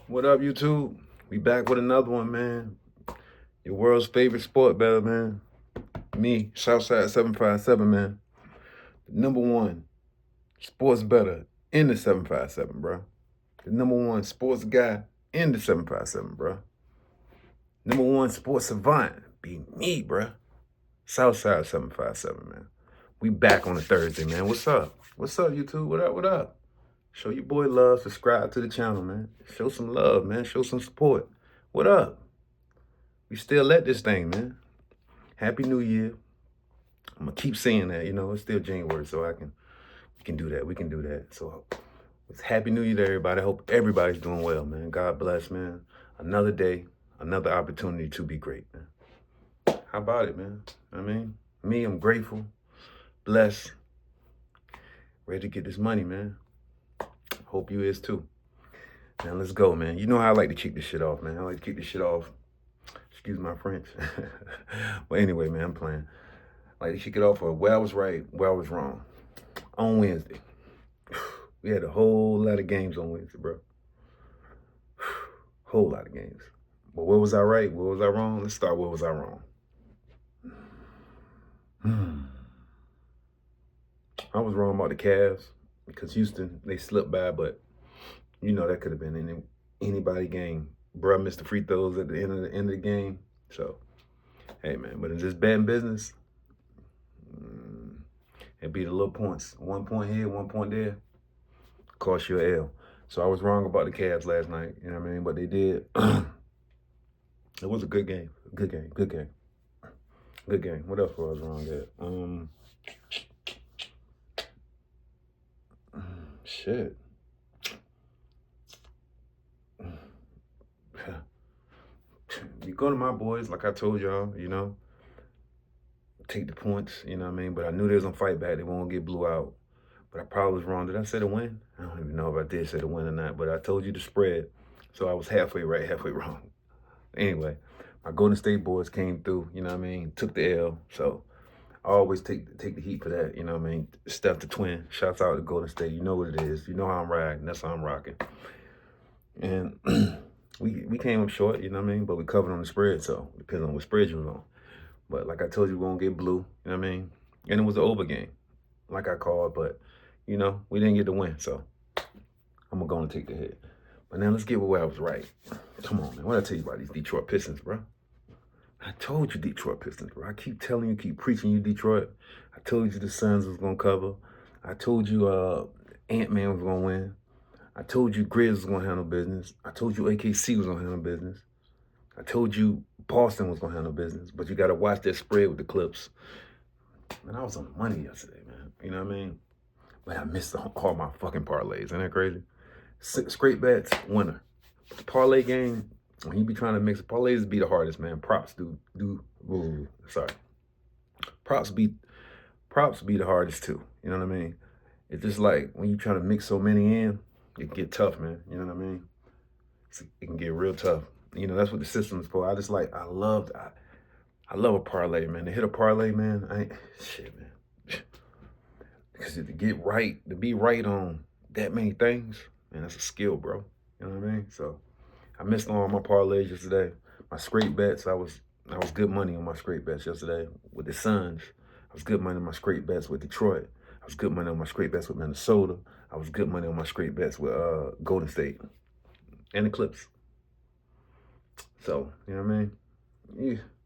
What up, YouTube? We back with another one, man. Your world's favorite sport bettor, man. Me, Southside 757, man. The number one sports bettor in the 757, bro. The number one sports guy in the 757, bro. Number one sports savant be me, bro. Southside 757, man. We back on a Thursday, man. What's up? What's up, YouTube? What up? What up? Show your boy love. Subscribe to the channel, man. Show some love, man. Show some support. What up? We still at this thing, man. Happy New Year. I'm gonna keep saying that, it's still January, so we can do that. We can do that. So it's Happy New Year to everybody. I hope everybody's doing well, man. God bless, man. Another day, another opportunity to be great, man. How about it, man? I'm grateful, blessed, ready to get this money, man. Hope you is too. Now let's go, man. You know how I like to kick this shit off, man. I like to kick this shit off. Excuse my French. But anyway, man, I'm playing. I like to kick it off of where I was right, where I was wrong. On Wednesday. We had a whole lot of games on Wednesday, bro. Whole lot of games. But where was I right? Where was I wrong? Let's start where was I wrong. I was wrong about the Cavs because Houston, they slipped by, but that could have been anybody game. Bruh missed the free throws at the end of the game. So, hey, man, but in this betting business, it be the little points. 1 point here, 1 point there, cost you an L. So I was wrong about the Cavs last night, but they did. It was a good game. Good game. Good game. What else was I wrong at? Shit. You go to my boys, like I told y'all, take the points, But I knew they was gonna fight back. They won't get blew out. But I probably was wrong. Did I say the win? I don't even know if I did say the win or not, but I told you the spread. So I was halfway right, halfway wrong. Anyway, my Golden State boys came through, took the L. So I always take the heat for that, Steph the twin. Shouts out to Golden State. You know what it is. You know how I'm riding. That's how I'm rocking. And we came up short, But we covered on the spread, so it depends on what spread you was on. But like I told you, we're gonna get blue, And it was an over game, like I called, but we didn't get the win, so I'm gonna take the hit. But now let's get where I was right. Come on, man. What did I tell you about these Detroit Pistons, bro? I told you Detroit Pistons, bro. I keep telling you, keep preaching you Detroit. I told you the Suns was gonna cover. I told you Ant-Man was gonna win. I told you Grizz was gonna handle business. I told you AKC was gonna handle business. I told you Boston was gonna handle business. But you gotta watch that spread with the Clips. Man, I was on the money yesterday, man. But I missed all my fucking parlays. Isn't that crazy? Straight bets, winner. The parlay game, when you be trying to mix parlays, be the hardest, man. Props Props be the hardest too. You know what I mean? It's just like when you try to mix so many in, it can get tough, man. You know what I mean? It can get real tough. That's what the system is for. I love a parlay, man. To hit a parlay, man, shit, man. Because to be right on that many things, man, that's a skill, bro. You know what I mean? So I missed all my parlays yesterday. My straight bets, I was good money on my straight bets yesterday with the Suns. I was good money on my straight bets with Detroit. I was good money on my straight bets with Minnesota. I was good money on my straight bets with Golden State and the Clips. So, you know what I mean?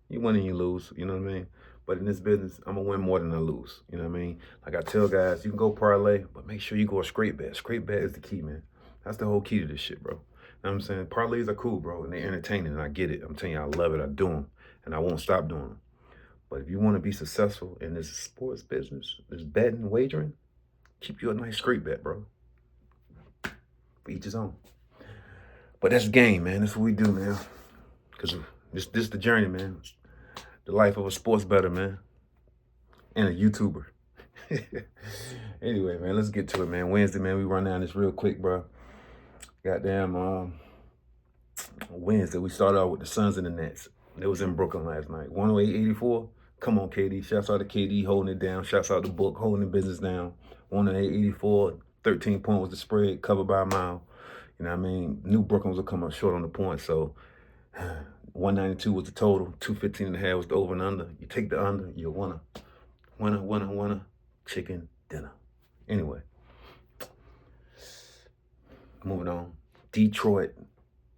You win and you lose, you know what I mean? But in this business, I'm going to win more than I lose, you know what I mean? Like I tell guys, you can go parlay, but make sure you go a straight bet. Straight bet is the key, man. That's the whole key to this shit, bro. You know what I'm saying? Parlays are cool, bro, and they're entertaining, and I get it. I'm telling you, I love it. I do them, and I won't stop doing them. But if you want to be successful in this sports business, this betting, wagering, keep you a nice straight bet, bro. For each his own. But that's the game, man. That's what we do, man. Because this is the journey, man. The life of a sports bettor, man. And a YouTuber. Anyway, man, let's get to it, man. Wednesday, man, we run down this real quick, bro. Goddamn, Wednesday, we started out with the Suns and the Nets. It was in Brooklyn last night. 108-84. Come on, KD. Shouts out to KD holding it down. Shouts out to Book holding the business down. 108-84. 13 point was the spread, covered by a mile. You know what I mean? New Brooklyn will come up short on the points. So 192 was the total. 215.5 was the over and under. You take the under, you're a winner. Winner, winner, winner. Chicken dinner. Anyway, moving on. Detroit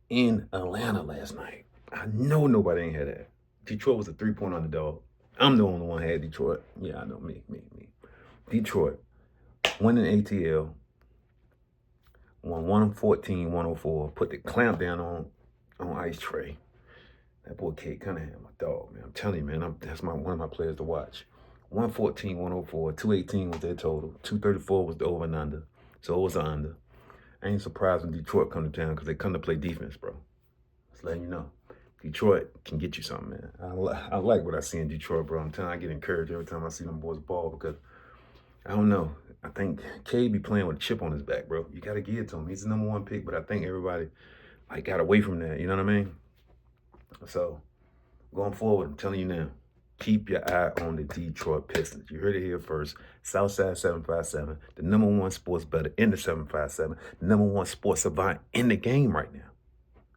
in Atlanta last night. I know nobody ain't had that. Detroit was a 3-point underdog. I'm the only one who had Detroit. Yeah, I know, me. Detroit, winning ATL, won 114-104, put the clamp down on Ice Tray. That boy Kate Cunningham, my dog, man. I'm telling you, man, that's one of my players to watch. 114-104, 218 was their total, 234 was the over and under, so it was an under. I ain't surprised when Detroit come to town because they come to play defense, bro. Just letting you know. Detroit can get you something, man. I like what I see in Detroit, bro. I'm telling you, I get encouraged every time I see them boys ball because, I don't know, I think K be playing with a chip on his back, bro. You got to give it to him. He's the #1 pick, but I think everybody got away from that, you know what I mean? So, going forward, I'm telling you now, keep your eye on the Detroit Pistons. You heard it here first. Southside 757, the #1 sports bettor in the 757, the #1 sports savant in the game right now.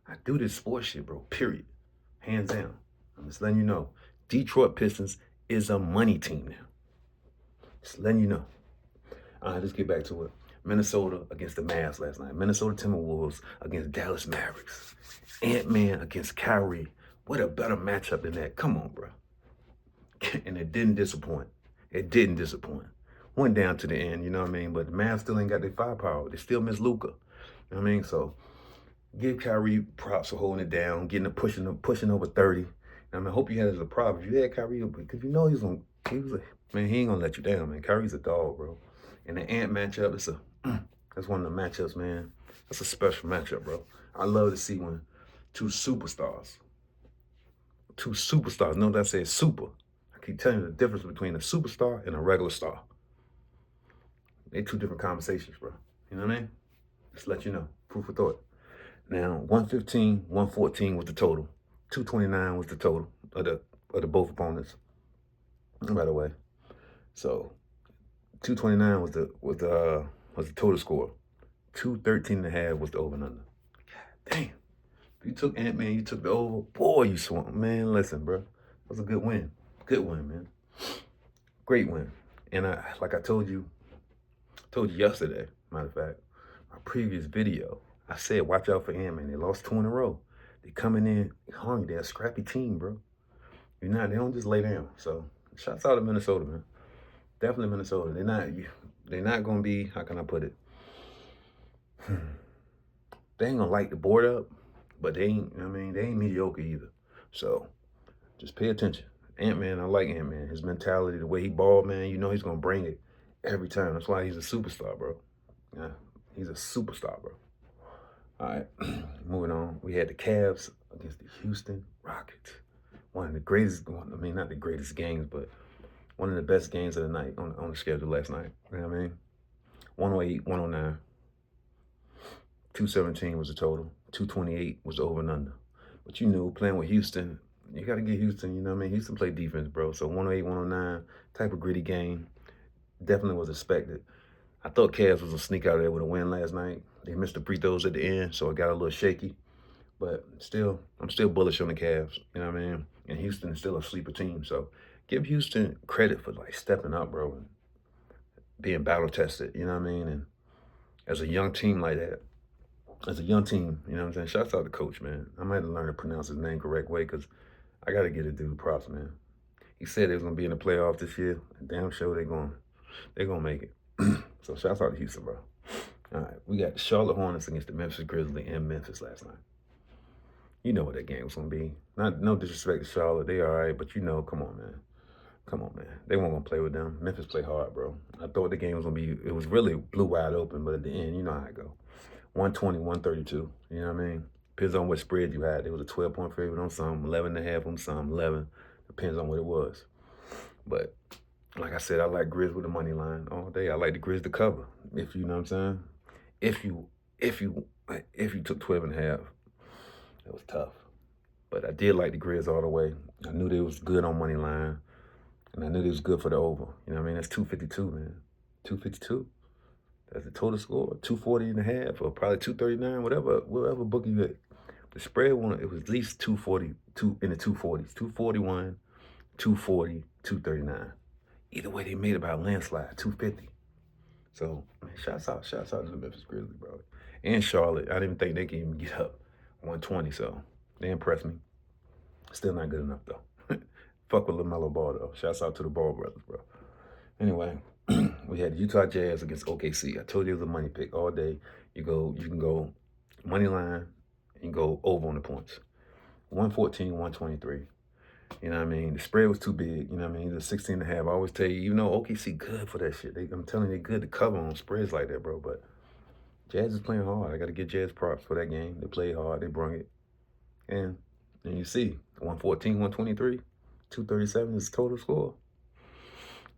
I do this sports shit, bro, period. Hands down. I'm just letting you know. Detroit Pistons is a money team now. Just letting you know. All right, let's get back to it. Minnesota against the Mavs last night. Minnesota Timberwolves against Dallas Mavericks. Ant-Man against Kyrie. What a better matchup than that. Come on, bro. And it didn't disappoint. It didn't disappoint. Went down to the end, you know what I mean? But the Mavs still ain't got their firepower. They still miss Luka. You know what I mean? So give Kyrie props for holding it down, pushing over 30. I mean, I hope you had it as a problem. If you had Kyrie, because you know he ain't gonna let you down, man. Kyrie's a dog, bro. And the Ant matchup, that's one of the matchups, man. That's a special matchup, bro. I love to see when two superstars, notice I said super. I keep telling you the difference between a superstar and a regular star. They're two different conversations, bro. You know what I mean? Just let you know. Proof of thought. Now, 115, 114 was the total. 229 was the total of the both opponents. By the way, so 229 was the total score. 213.5 was the over and under. God damn! If you took Ant-Man, you took the over. Boy, you swung, man. Listen, bro, that was a good win. Good win, man. Great win. And like I told you yesterday. Matter of fact, my previous video. I said, watch out for Ant-Man. They lost 2 in a row. They coming in hungry. They're a scrappy team, bro. They don't just lay down. So, shouts out to Minnesota, man. Definitely Minnesota. They're not gonna be, how can I put it? They ain't gonna light the board up, but they ain't mediocre either. So, just pay attention. Ant-Man, I like Ant-Man. His mentality, the way he balled, man, you know he's gonna bring it every time. That's why he's a superstar, bro. Yeah, he's a superstar, bro. All right, moving on. We had the Cavs against the Houston Rockets. One of the greatest, not the greatest games, but one of the best games of the night on the schedule last night. You know what I mean? 108, 109. 217 was the total. 228 was the over and under. But you knew, playing with Houston, you got to get Houston, you know what I mean? Houston played defense, bro. So 108, 109, type of gritty game. Definitely was expected. I thought Cavs was a sneak out of there with a win last night. They missed the free throws at the end, so it got a little shaky. But still, I'm still bullish on the Cavs, you know what I mean? And Houston is still a sleeper team, so give Houston credit for stepping up, bro, and being battle tested, you know what I mean? And as a young team like that, you know what I'm saying? Shouts out to coach, man. I might have learned to pronounce his name correct way because I got to get a dude props, man. He said they was going to be in the playoffs this year. Damn sure they're going to make it. So shouts out to Houston, bro. All right, we got the Charlotte Hornets against the Memphis Grizzlies in Memphis last night. You know what that game was going to be. No disrespect to Charlotte. They all right, but come on, man. Come on, man. They weren't going to play with them. Memphis played hard, bro. I thought the game was going to be, it was really blew wide open, but at the end, you know how it go. 120, 132. You know what I mean? Depends on what spread you had. There was a 12-point favorite on some, 11.5 on some, 11. Depends on what it was. But like I said, I like Grizz with the money line all day. I like the Grizz to cover. If you know what I'm saying. If you took 12.5, it was tough. But I did like the Grizz all the way. I knew they was good on money line, and I knew they was good for the over. You know what I mean? That's 252, man. 252. That's the total score, 240 and a half, or probably 239, whatever book you get. The spread one, it was at least 242 in the 240s, 241, 240, 239. Either way, they made about a landslide, 250. So, man, shouts out to the Memphis Grizzlies, bro. And Charlotte. I didn't even think they could even get up 120, so they impressed me. Still not good enough, though. Fuck with LaMelo Ball, though. Shouts out to the Ball brothers, bro. Anyway, we had Utah Jazz against OKC. I told you it was a money pick all day. You can go money line and go over on the points. 114, 123. You know what I mean? The spread was too big. You know what I mean? The 16 and a half. I always tell you, you know, OKC good for that shit. I'm telling you, they're good to cover on spreads like that, bro. But Jazz is playing hard. I got to give Jazz props for that game. They played hard. They brung it. And you see, 114, 123, 237 is the total score.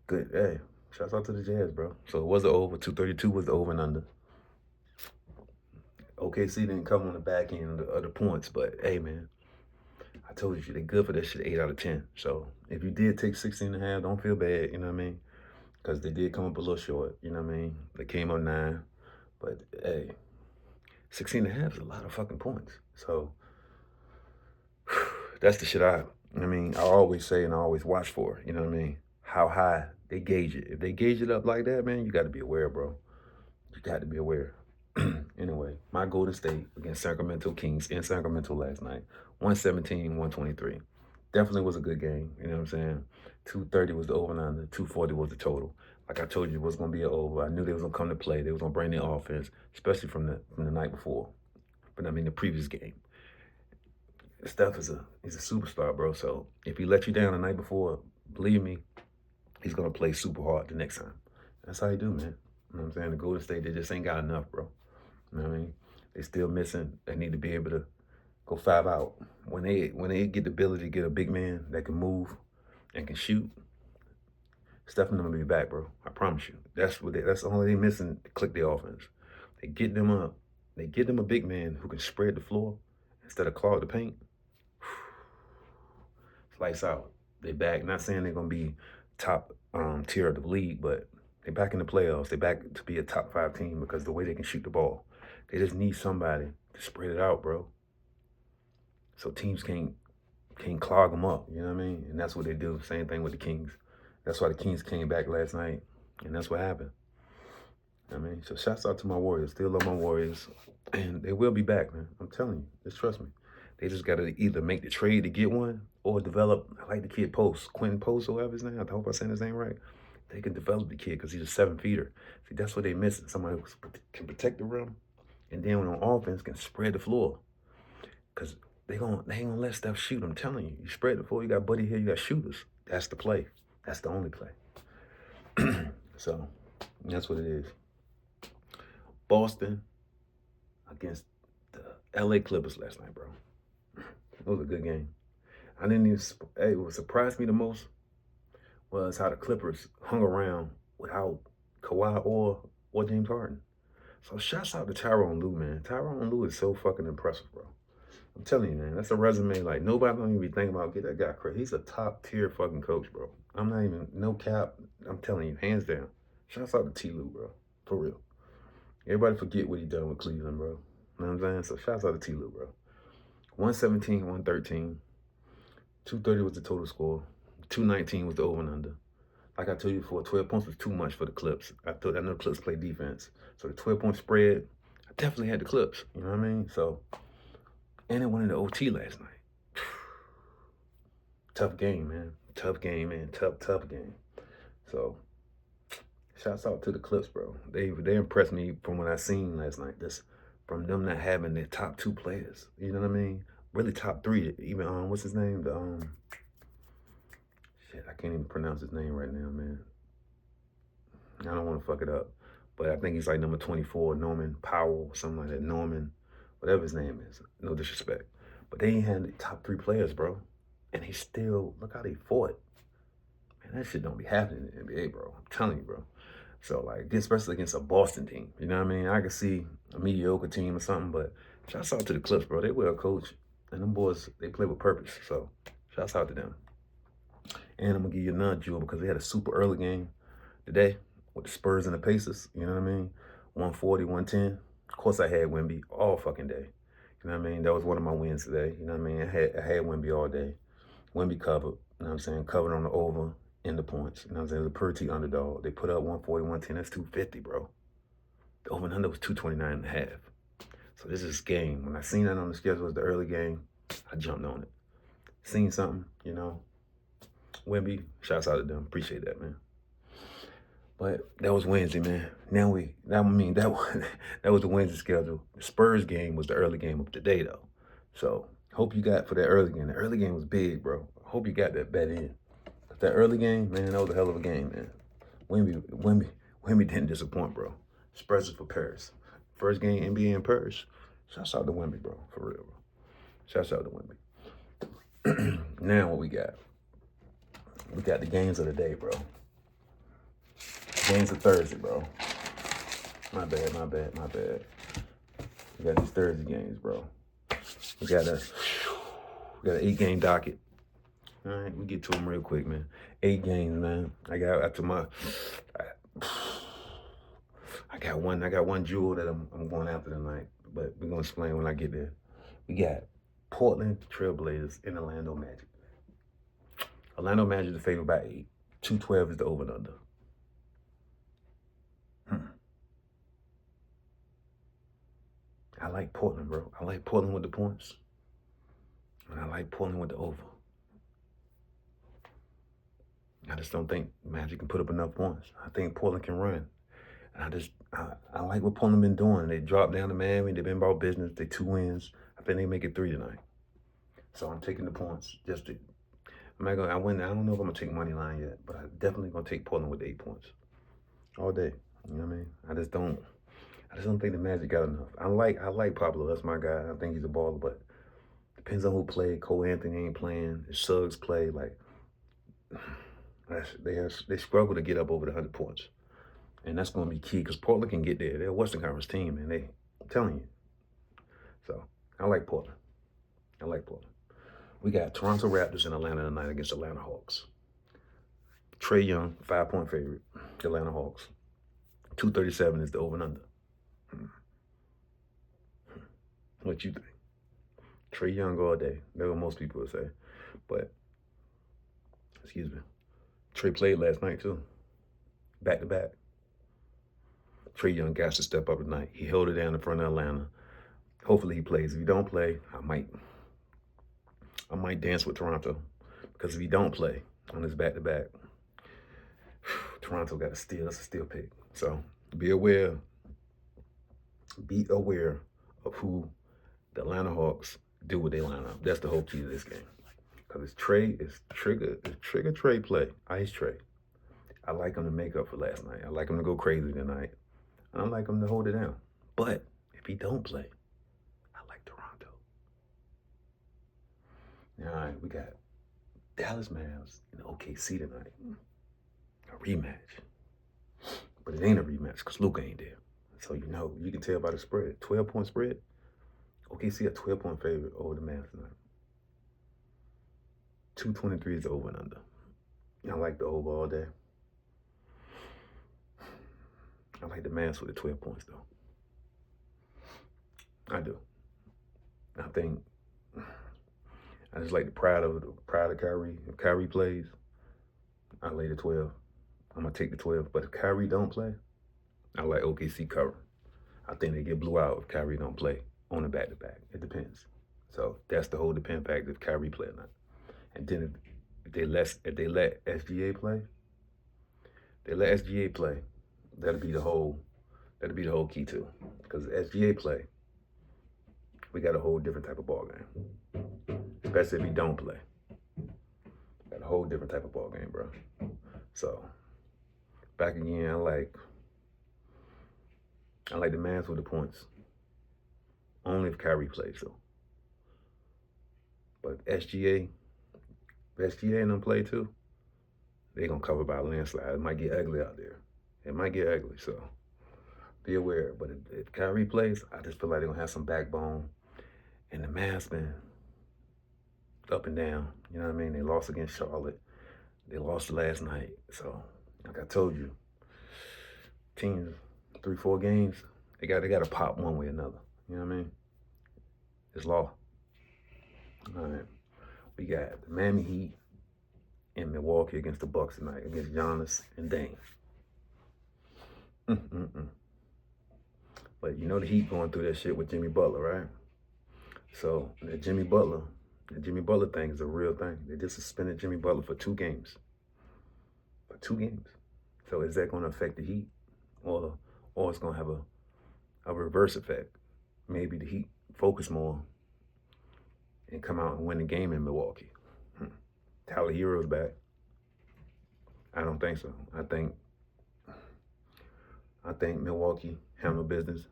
Good. Hey, shouts out to the Jazz, bro. So it was the over. 232 was the over and under. OKC didn't come on the back end of the points, but hey, man, I told you they good for that shit 8 out of 10. So if you did take 16 and a half, don't feel bad, you know what I mean? Because they did come up a little short, you know what I mean? They came up 9, but hey, 16 and a half is a lot of fucking points. So that's the shit I always say and I always watch for, you know what I mean? How high they gauge it. If they gauge it up like that, man, you got to be aware, bro. You got to be aware. Anyway, my Golden State against Sacramento Kings in Sacramento last night, 117, 123. Definitely was a good game, you know what I'm saying? 230 was the over and under, 240 was the total. Like I told you, it was going to be an over. I knew they was going to come to play. They was going to bring their offense, especially from the night before. But I mean, the previous game. Steph is a superstar, bro. So if he let you down the night before, believe me, he's going to play super hard the next time. That's how you do, man. You know what I'm saying? The Golden State, they just ain't got enough, bro. You know what I mean? They still missing. They need to be able to go 5 out. When they get the ability to get a big man that can move and can shoot, Steph and them will be back, bro. I promise you. That's the only thing missing to click their offense. They get them up. They get them a big man who can spread the floor instead of clog the paint. Lights out. They back. Not saying they're gonna be top tier of the league, but they back in the playoffs. They back to be a top 5 team because the way they can shoot the ball. They just need somebody to spread it out, bro. So teams can't clog them up, you know what I mean? And that's what they do. Same thing with the Kings. That's why the Kings came back last night, and that's what happened. I mean, so shouts out to my Warriors. Still love my Warriors, and they will be back, man. I'm telling you, just trust me. They just got to either make the trade to get one or develop. I like the kid Post, Quentin Post, or whatever his name. I hope I'm saying his name right. They can develop the kid because he's a 7-feeder. See, that's what they missing. Somebody who can protect the rim, and then when on offense can spread the floor. Because they ain't gonna let Steph shoot. I'm telling you. You spread the floor, you got Buddy here, you got shooters. That's the play. That's the only play. So that's what it is. Boston against the LA Clippers last night, bro. It was a good game. I didn't even, hey, what surprised me the most was how the Clippers hung around without Kawhi or James Harden. So shouts out to Tyronn Lue, man. Tyronn Lue is so fucking impressive, bro. I'm telling you, man, that's a resume like nobody don't even be thinking about get that guy credit. He's a top tier fucking coach, bro. I'm not even, no cap. I'm telling you, hands down. Shouts out to T. Lue, bro. For real. Everybody forget what he done with Cleveland, bro. You know what I'm saying? So shouts out to T. Lue, bro. 117, 113. 230 was the total score. 219 was the over and under. Like I told you before, 12 points was too much for the Clips. I know the Clips play defense. So the 12-point spread, I definitely had the Clips. You know what I mean? So, and it went into OT last night. Tough game, man. Tough game, man. Tough game. So, shouts out to the Clips, bro. They impressed me from what I seen last night. Just from them not having their top 2 players. You know what I mean? Really top 3. Even what's his name? Shit, I can't even pronounce his name right now, man. I don't want to fuck it up. But I think he's like number 24, Norman Powell, something like that. Norman, whatever his name is. No disrespect. But they ain't had the top 3 players, bro. And he still, look how they fought. Man, that shit don't be happening in the NBA, bro. I'm telling you, bro. So, like, especially against a Boston team. You know what I mean? I could see a mediocre team or something, but shouts out to the Clips, bro. They well coached. And them boys, they play with purpose. So, shouts out to them. And I'm going to give you another jewel because they had a super early game today with the Spurs and the Pacers. You know what I mean? 140, 110. Of course, I had Wemby all fucking day. You know what I mean? That was one of my wins today. You know what I mean? I had Wemby all day. Wemby covered. You know what I'm saying? Covered on the over in the points. You know what I'm saying? The per T underdog. They put up 140, 110. That's 250, bro. The over and under was 229 and a half. So this is game. When I seen that on the schedule as the early game, I jumped on it. Seen something, you know. Wemby, shouts out to them. Appreciate that, man. But that was Wednesday, man. That was the Wednesday schedule. The Spurs game was the early game of today, though. So hope you got for that early game. The early game was big, bro. Hope you got that bet in. But that early game, man, that was a hell of a game, man. Wemby didn't disappoint, bro. Spurs is for Paris. First game NBA in Paris. Shouts out to Wemby, bro. For real, bro. Shouts out to Wemby. Now what we got? We got the games of the day, bro. Games of Thursday, bro. My bad. We got these Thursday games, bro. We got an 8-game docket. All right, we get to them real quick, man. 8 games, man. I got one jewel that I'm going after tonight, but we're gonna explain when I get there. We got Portland Trailblazers and Orlando Magic. Orlando Magic is favored by 8. 212 is the over and under. I like Portland, bro. I like Portland with the points. And I like Portland with the over. I just don't think Magic can put up enough points. I think Portland can run. And I like what Portland been doing. They dropped down to Miami. They've been about business. They 2 wins. I think they make it 3 tonight. So I'm taking the points. I don't know if I'm gonna take money line yet, but I'm definitely gonna take Portland with 8 points. All day. You know what I mean? I just don't think the Magic got enough. I like Pablo. That's my guy. I think he's a baller, but depends on who played. Cole Anthony ain't playing. If Suggs play, they struggle to get up over the 100 points. And that's going to be key because Portland can get there. They're a Western Conference team, and I'm telling you. So I like Portland. We got Toronto Raptors in Atlanta tonight against Atlanta Hawks. Trae Young, 5-point favorite. Atlanta Hawks. 237 is the over and under. What you think? Trae Young all day. That's what most people would say. But, excuse me. Trae played last night too. Back to back. Trae Young got to step up tonight. He held it down in front of Atlanta. Hopefully he plays. If he don't play, I might dance with Toronto. Because if he don't play on his back to back, Toronto got a steal. That's a steal pick. So be aware of who the Atlanta Hawks do with their lineup. That's the whole key to this game. Because it's trigger Trae play. Ice Trae. I like him to make up for last night. I like him to go crazy tonight. And I like him to hold it down. But if he don't play, I like Toronto. All right, we got Dallas Mavs and OKC tonight. A rematch. But it ain't a rematch because Luka ain't there. So you can tell by the spread. 12-point spread. OKC a 12-point favorite over the Mavs tonight. 223 is the over and under. I like the over all day. I like the Mavs with the 12 points, though. I do. I think I just like the pride of Kyrie. If Kyrie plays, I lay the 12. I'm going to take the 12. But if Kyrie don't play, I like OKC cover. I think they get blew out if Kyrie don't play on the back-to-back. It depends. So that's the whole depend factor if Kyrie play or not. And then if they let SGA play, that'll be the whole key too. Because SGA play, we got a whole different type of ball game. Especially if he don't play. Got a whole different type of ball game, bro. So back again, I like the Mavs with the points. Only if Kyrie plays, though. But SGA and them play too, they gonna cover by a landslide. It might get ugly out there. It might get ugly, so be aware. But if Kyrie plays, I just feel like they're gonna have some backbone. And the Mavs been up and down. You know what I mean? They lost against Charlotte. They lost last night. So, like I told you, teams, 3-4 games, They got to pop one way or another. You know what I mean? It's law. All right. We got the Miami Heat in Milwaukee against the Bucks tonight against Giannis and Dame. Mm-mm-mm. But you know the Heat going through that shit with Jimmy Butler, right? So the Jimmy Butler thing is a real thing. They just suspended Jimmy Butler for 2 games. For 2 games. So is that going to affect the Heat, or it's going to have a reverse effect? Maybe the Heat focus more and come out and win the game in Milwaukee. Tyler Hero's back. I don't think so. I think Milwaukee handle business.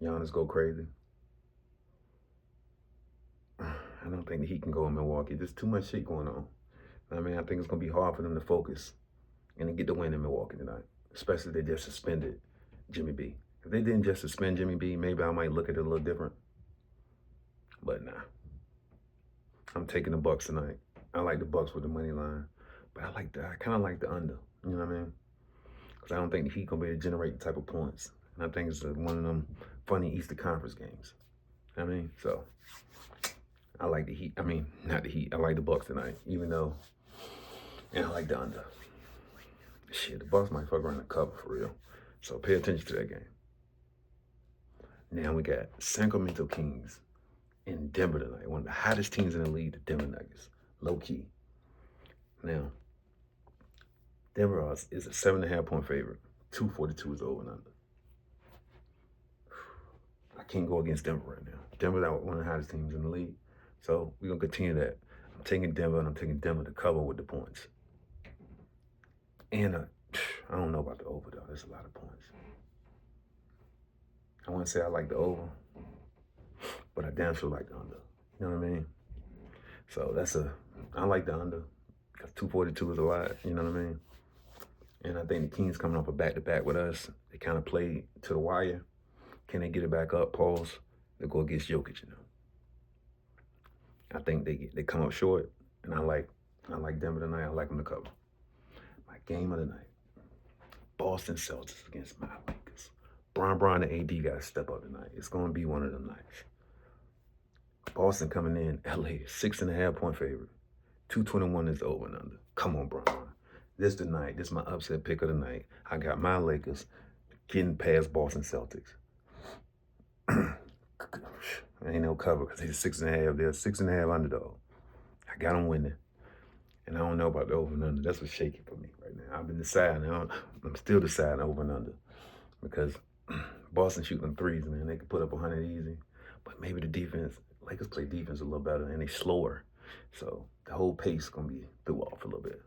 Giannis go crazy. I don't think the Heat can go in Milwaukee. There's too much shit going on. I mean, I think it's going to be hard for them to focus and to get the win in Milwaukee tonight, especially if they just suspended Jimmy B. If they didn't just suspend Jimmy B, maybe I might look at it a little different. But nah. I'm taking the Bucks tonight. I like the Bucks with the money line, but I kind of like the under. You know what I mean? Because I don't think the Heat going to be able to generate the type of points. And I think it's one of them funny Eastern Conference games. You know what I mean? So I like the Heat. I mean, not the Heat. I like the Bucks tonight, even though, and I like the under. Shit, the Bucks might fuck around the cover for real. So pay attention to that game. Now we got Sacramento Kings in Denver tonight. One of the hottest teams in the league, the Denver Nuggets. Low key. Now, Denver is a 7.5 point favorite. 242 is over and under. I can't go against Denver right now. Denver's one of the hottest teams in the league. So we're going to continue that. I'm taking Denver, and I'm taking Denver to cover with the points. And I don't know about the over, though. There's a lot of points. I want to say I like the over, but I damn sure like the under. You know what I mean? So I like the under, because 242 is a lot. You know what I mean? And I think the Kings coming off a back-to-back with us. They kind of played to the wire. Can they get it back up? Pause. They go against Jokic, you know. I think they come up short, and I like Denver tonight. I like them to cover. My game of the night: Boston Celtics against my Lakers. Bron and AD got to step up tonight. It's going to be one of them nights. Boston coming in, LA 6.5 point favorite. 221 is over and under. Come on, Bron. This the night. This is my upset pick of the night. I got my Lakers getting past Boston Celtics. Ain't no cover because they're 6.5. They're 6.5 underdog. I got them winning. And I don't know about the over and under. That's what's shaky for me right now. I've been deciding. I'm still deciding over and under. Because Boston shooting threes, man. They can put up 100 easy. But maybe the defense, Lakers play defense a little better and they slower. So the whole pace is going to be threw off a little bit.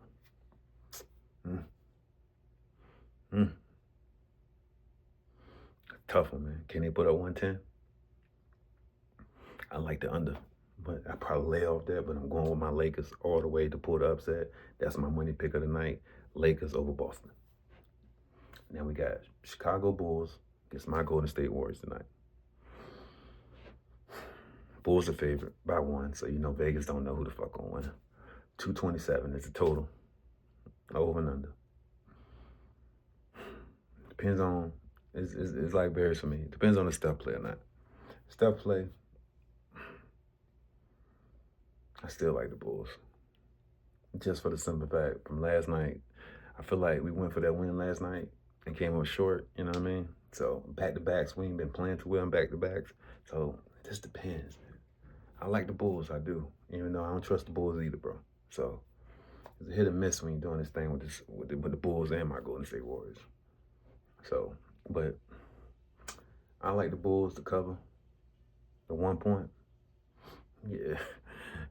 Tough one, man. Can they put up 110? I like the under, but I probably lay off there, but I'm going with my Lakers all the way to pull the upset. That's my money pick of the night. Lakers over Boston. Now we got Chicago Bulls against my Golden State Warriors tonight. Bulls are favorite by 1, so you know Vegas don't know who the fuck gonna win. 227 is the total. Over and under. Depends on, it's like varies for me. Depends on the Steph play or not. Steph play, I still like the Bulls. Just for the simple fact, from last night, I feel like we went for that win last night and came up short, you know what I mean? So back-to-backs, we ain't been playing too well in back-to-backs. So it just depends, man. I like the Bulls, I do. Even though I don't trust the Bulls either, bro. So it's a hit or miss when you're doing this thing with the Bulls and my Golden State Warriors. So, but I like the Bulls to cover the 1 point. Yeah.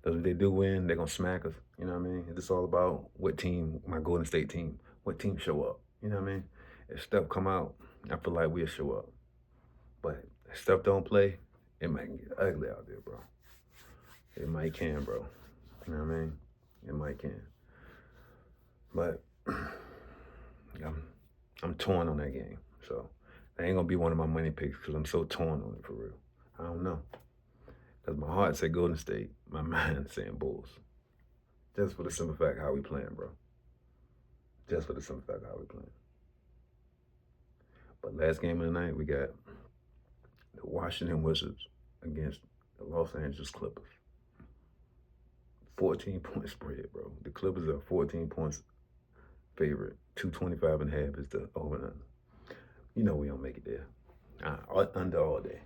Because if they do win, they're going to smack us. You know what I mean? It's all about what team, my Golden State team, what team show up. You know what I mean? If Steph come out, I feel like we'll show up. But if Steph don't play, it might get ugly out there, bro. It might can, bro. You know what I mean? It might can. But I'm torn on that game. So that ain't going to be one of my money picks because I'm so torn on it for real. I don't know. Because my heart said Golden State, my mind saying Bulls. Just for the simple fact how we playing, bro. Just for the simple fact how we playing. But last game of the night, we got the Washington Wizards against the Los Angeles Clippers. 14-point spread, bro. The Clippers are 14 points favorite. 225.5 is the over and under. You know we don't make it there. Under all day.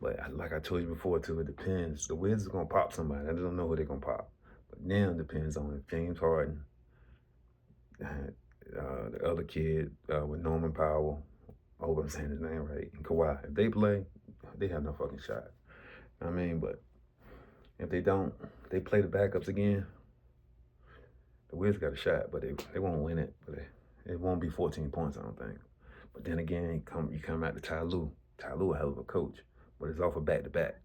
But like I told you before, too, it depends. The Wizards are going to pop somebody. I don't know who they're going to pop. But now it depends on if James Harden, the other kid with Norman Powell, I hope I'm saying his name right, and Kawhi, if they play, they have no fucking shot. I mean, but if they don't, they play the backups again, the Wizards got a shot, but they won't win it. But it won't be 14 points, I don't think. But then again, you come out to Ty Lue. Ty Lue a hell of a coach, but it's off a back-to-back.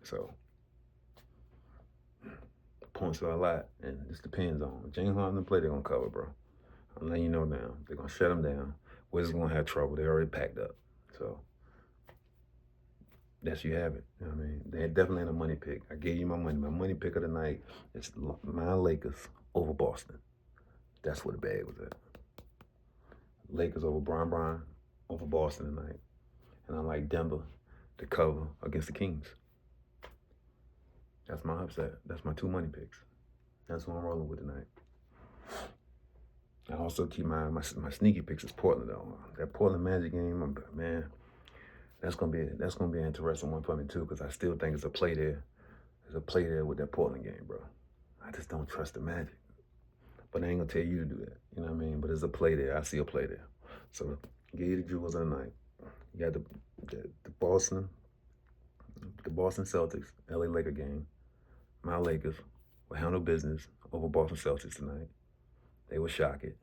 So points are a lot, and this depends on. If James Harden play, they're going to cover, bro. I'm letting you know now. They're going to shut them down. Wizards going to have trouble. They already packed up. So that's you have it. You know what I mean? They definitely ain't a money pick. I gave you my money. My money pick of the night is my Lakers over Boston. That's where the bag was at. Lakers over Bron over Boston tonight. And I like Denver to cover against the Kings. That's my upset. That's my two money picks. That's what I'm rolling with tonight. I also keep my sneaky picks is Portland though. That Portland Magic game, man, that's gonna be an interesting one for me too, because I still think it's a play there. There's a play there with that Portland game, bro. I just don't trust the Magic. But I ain't gonna tell you to do that. You know what I mean? But there's a play there. I see a play there. So give you the jewels of the night. You got the Boston Celtics, LA Laker game. My Lakers will handle business over Boston Celtics tonight. They will shock it.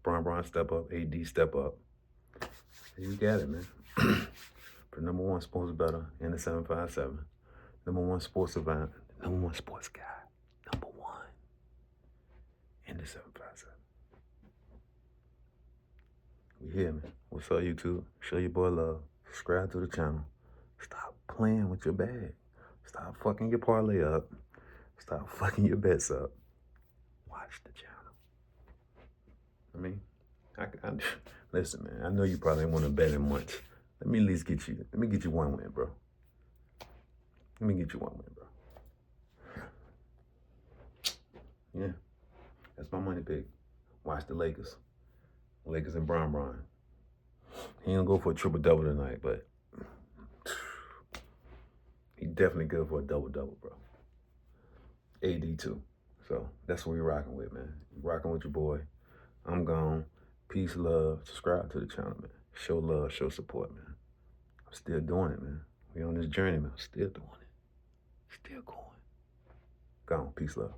Bron step up, AD step up. You got it, man. For number one sports better in the 757. Number one sports savant. Number one sports guy. Number one in the 757. We here, man. What's up, YouTube? Show your boy love. Subscribe to the channel. Stop playing with your bag. Stop fucking your parlay up. Stop fucking your bets up. Watch the channel. I mean, listen, man. I know you probably want to bet him much. Let me at least get you one win, bro. Let me get you one win, bro. Yeah, that's my money pick. Watch the Lakers. Lakers and Bron. He ain't gonna go for a triple-double tonight, but he definitely good for a double-double, bro. AD too. So that's what we rocking with, man. Rocking with your boy. I'm gone. Peace, love. Subscribe to the channel, man. Show love, show support, man. I'm still doing it, man. We on this journey, man. Still doing it. Still going. Gone. Peace, love.